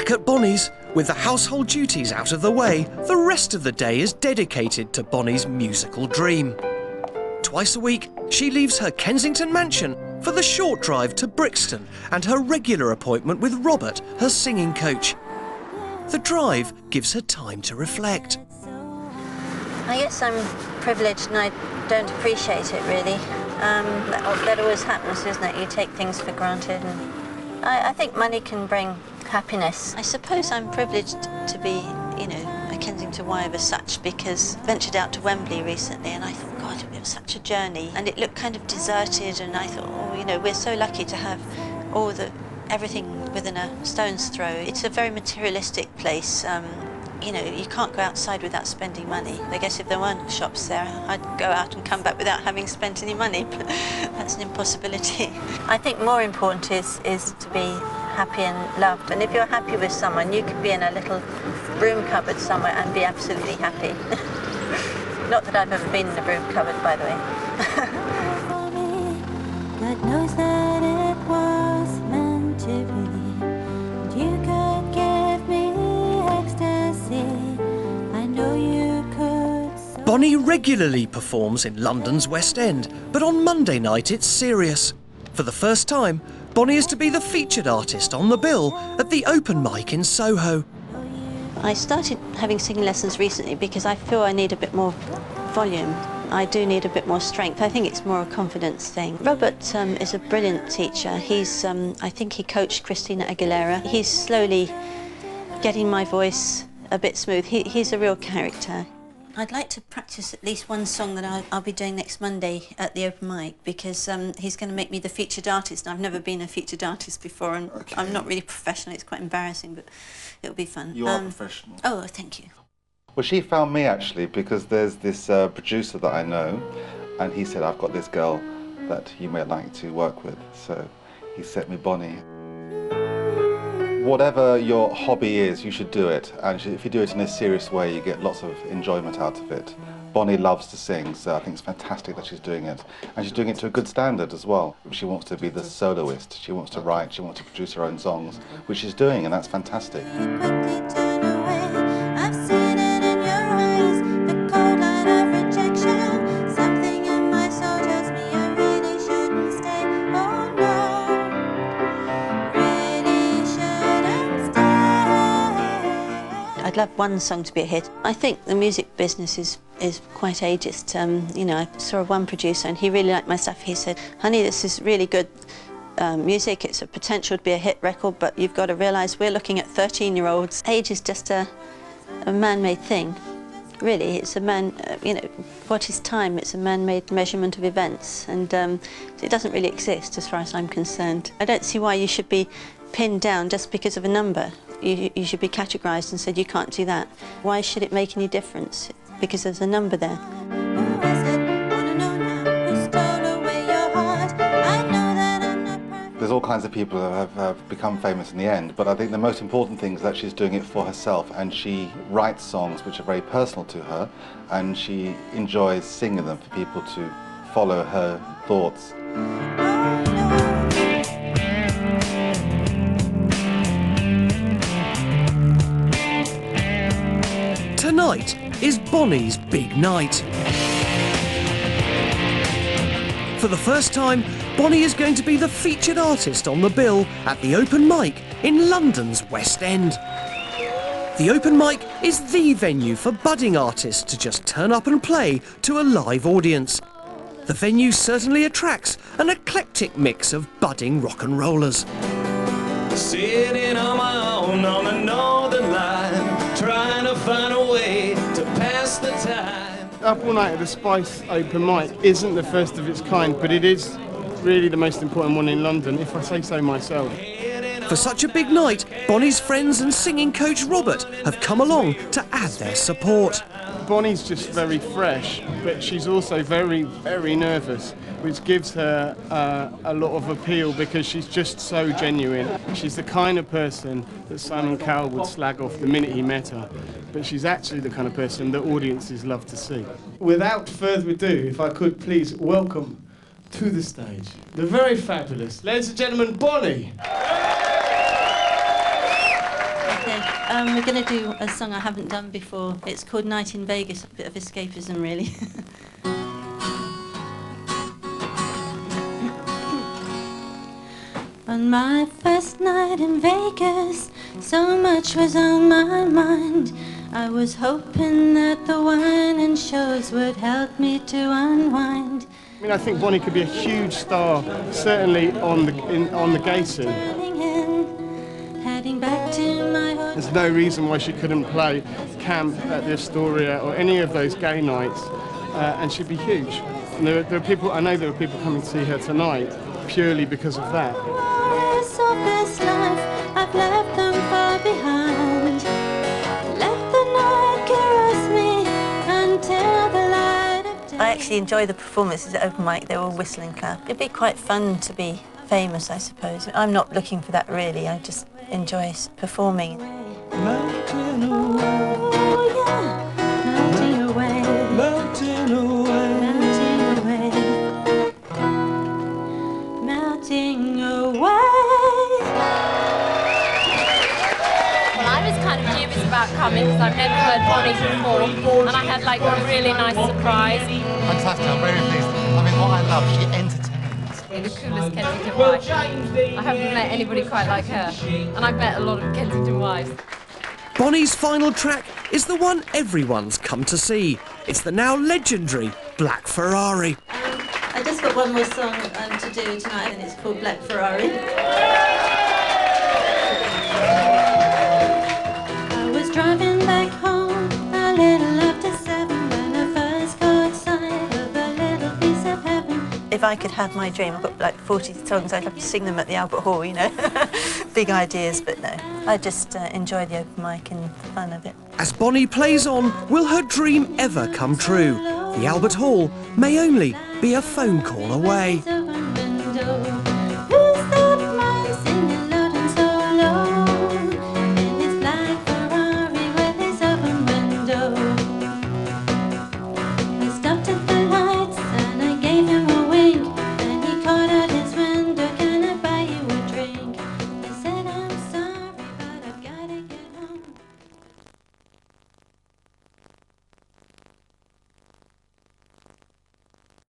Back at Boni's, with the household duties out of the way, the rest of the day is dedicated to Boni's musical dream. Twice a week, she leaves her Kensington mansion for the short drive to Brixton and her regular appointment with Robert, her singing coach. The drive gives her time to reflect. I guess I'm privileged and I don't appreciate it really. That always happens, isn't it? You take things for granted. And I think money can bring happiness. I suppose I'm privileged to be, you know, a Kensington wife as such, because I ventured out to Wembley recently and I thought, God, it was such a journey. And it looked kind of deserted and I thought, oh, you know, we're so lucky to have everything within a stone's throw. It's a very materialistic place. You know, you can't go outside without spending money. I guess if there weren't shops there, I'd go out and come back without having spent any money, but that's an impossibility. I think more important is to be happy and loved. And if you're happy with someone, you could be in a little broom cupboard somewhere and be absolutely happy. Not that I've ever been in a broom cupboard, by the way. God knows that it was meant to be. You could give me ecstasy. I know you could. Boni regularly performs in London's West End, but on Monday night it's serious. For the first time, Boni is to be the featured artist on the bill at the open mic in Soho. I started having singing lessons recently because I feel I need a bit more volume. I do need a bit more strength. I think it's more a confidence thing. Robert is a brilliant teacher. He's, I think he coached Christina Aguilera. He's slowly getting my voice a bit smooth. He's a real character. I'd like to practice at least one song that I'll be doing next Monday at the open mic, because he's going to make me the featured artist. I've never been a featured artist before, and okay. I'm not really professional. It's quite embarrassing, but it'll be fun. You are professional. Oh, thank you. Well, she found me actually because there's this producer that I know, and he said, I've got this girl that you may like to work with. So he sent me Boni. Whatever your hobby is, you should do it. And if you do it in a serious way, you get lots of enjoyment out of it. Boni loves to sing, so I think it's fantastic that she's doing it. And she's doing it to a good standard as well. She wants to be the soloist, she wants to write, she wants to produce her own songs, which she's doing, and that's fantastic. I'd love one song to be a hit. I think the music business is quite ageist. You know, I saw one producer and he really liked my stuff. He said, honey, this is really good music. It's a potential to be a hit record, but you've got to realise we're looking at 13-year-olds. Age is just a man-made thing. Really, it's a you know, what is time? It's a man-made measurement of events, and it doesn't really exist as far as I'm concerned. I don't see why you should be pinned down just because of a number. You should be categorised and said you can't do that. Why should it make any difference? Because there's a number there. There's all kinds of people who have become famous in the end, but I think the most important thing is that she's doing it for herself, and she writes songs which are very personal to her, and she enjoys singing them for people to follow her thoughts. Tonight is Boni's big night. For the first time, Boni is going to be the featured artist on the bill at the open mic in London's West End. The open mic is the venue for budding artists to just turn up and play to a live audience. The venue certainly attracts an eclectic mix of budding rock and rollers. Sitting on my own on the northern line, trying to find a way to pass the time. Up All Night at the Spice open mic isn't the first of its kind, but it is really the most important one in London, if I say so myself. For such a big night, Boni's friends and singing coach Robert have come along to add their support. Boni's just very fresh, but she's also very, very nervous, which gives her a lot of appeal because she's just so genuine. She's the kind of person that Simon Cowell would slag off the minute he met her, but she's actually the kind of person that audiences love to see. Without further ado, if I could please welcome to the stage the very fabulous, ladies and gentlemen, Boni. Hi. We're going to do a song I haven't done before. It's called Night in Vegas, a bit of escapism really. On my first night in Vegas, so much was on my mind. I was hoping that the wine and shows would help me to unwind. I mean, I think Boni could be a huge star, certainly on the gay scene. Heading back to my hotel. There's no reason why she couldn't play Camp at the Astoria or any of those gay nights, and she'd be huge. And there are people, I know there are people coming to see her tonight purely because of that. This life, I've left them far behind. Let the night caress me until the light of day. I actually enjoy the performances at open mic. They're all whistle and clap. It'd be quite fun to be famous, I suppose. I'm not looking for that really. I just enjoy performing. Melting away, oh yeah, melting away, melting away, melting away, melting away. About coming because I've never heard Boni before, and I had like a really nice surprise. Fantastic, I'm very pleased. I mean, what I love, she entertains. The coolest Kensington wife. I haven't met anybody quite like her, and I've met a lot of Kensington wives. Boni's final track is the one everyone's come to see. It's the now legendary Black Ferrari. I just got one more song to do tonight, and it's called Black Ferrari. Driving back home a little after 7 when I first caught sight of a little piece of heaven. If I could have my dream, I've got like 40 songs, I'd have to sing them at the Albert Hall, you know. Big ideas, but no. I just enjoy the open mic and the fun of it. As Boni plays on, will her dream ever come true? The Albert Hall may only be a phone call away.